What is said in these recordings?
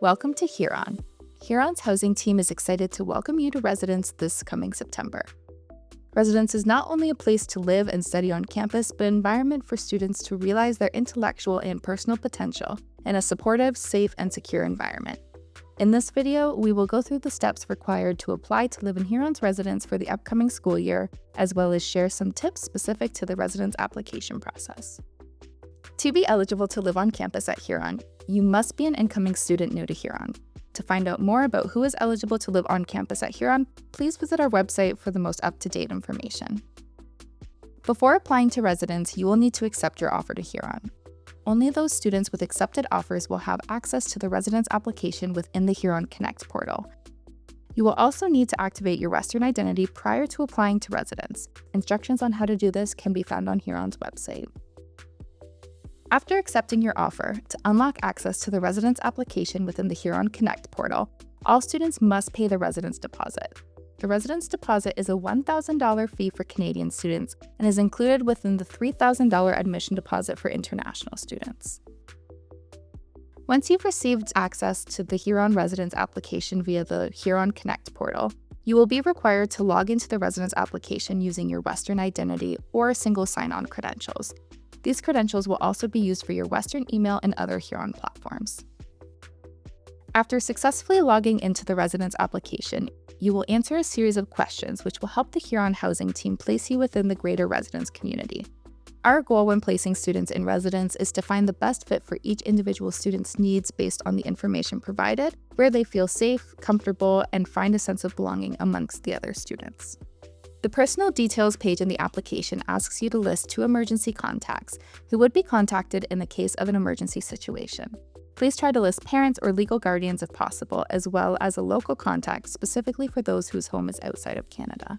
Welcome to Huron. Huron's housing team is excited to welcome you to Residence this coming September. Residence is not only a place to live and study on campus, but an environment for students to realize their intellectual and personal potential in a supportive, safe, and secure environment. In this video, we will go through the steps required to apply to live in Huron's residence for the upcoming school year, as well as share some tips specific to the residence application process. To be eligible to live on campus at Huron, you must be an incoming student new to Huron. To find out more about who is eligible to live on campus at Huron, please visit our website for the most up-to-date information. Before applying to residence, you will need to accept your offer to Huron. Only those students with accepted offers will have access to the residence application within the Huron Connect portal. You will also need to activate your Western identity prior to applying to residence. Instructions on how to do this can be found on Huron's website. After accepting your offer, to unlock access to the residence application within the Huron Connect portal, all students must pay the residence deposit. The residence deposit is a $1,000 fee for Canadian students and is included within the $3,000 admission deposit for international students. Once you've received access to the Huron residence application via the Huron Connect portal, you will be required to log into the residence application using your Western identity or single sign-on credentials. These credentials will also be used for your Western email and other Huron platforms. After successfully logging into the residence application, you will answer a series of questions which will help the Huron housing team place you within the greater residence community. Our goal when placing students in residence is to find the best fit for each individual student's needs based on the information provided, where they feel safe, comfortable, and find a sense of belonging amongst the other students. The personal details page in the application asks you to list 2 emergency contacts who would be contacted in the case of an emergency situation. Please try to list parents or legal guardians if possible, as well as a local contact specifically for those whose home is outside of Canada.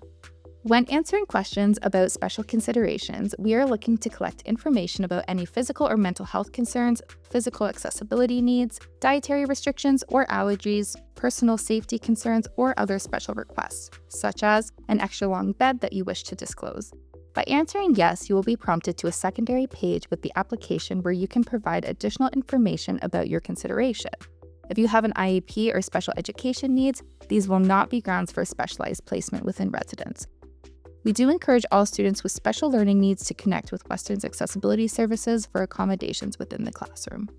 When answering questions about special considerations, we are looking to collect information about any physical or mental health concerns, physical accessibility needs, dietary restrictions or allergies, personal safety concerns, or other special requests, such as an extra long bed that you wish to disclose. By answering yes, you will be prompted to a secondary page with the application where you can provide additional information about your consideration. If you have an IEP or special education needs, these will not be grounds for specialized placement within residence. We do encourage all students with special learning needs to connect with Western's accessibility services for accommodations within the classroom.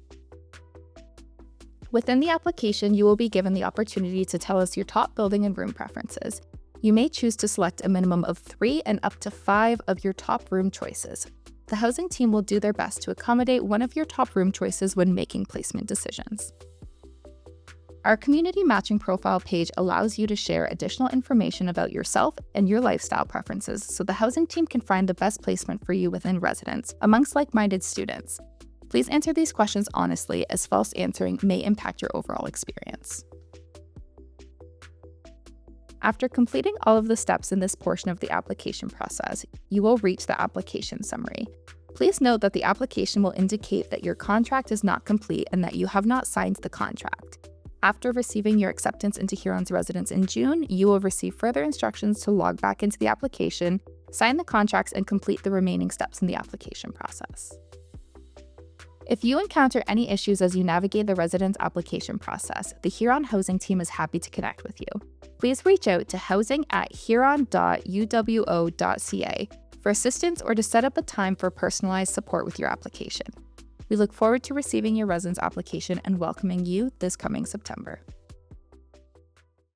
Within the application, you will be given the opportunity to tell us your top building and room preferences. You may choose to select a minimum of 3 and up to 5 of your top room choices. The housing team will do their best to accommodate one of your top room choices when making placement decisions. Our community matching profile page allows you to share additional information about yourself and your lifestyle preferences so the housing team can find the best placement for you within residence amongst like-minded students. Please answer these questions honestly, as false answering may impact your overall experience. After completing all of the steps in this portion of the application process, you will reach the application summary. Please note that the application will indicate that your contract is not complete and that you have not signed the contract. After receiving your acceptance into Huron's residence in June, you will receive further instructions to log back into the application, sign the contracts, and complete the remaining steps in the application process. If you encounter any issues as you navigate the residence application process, the Huron housing team is happy to connect with you. Please reach out to housing@huron.uwo.ca for assistance or to set up a time for personalized support with your application. We look forward to receiving your residence application and welcoming you this coming September.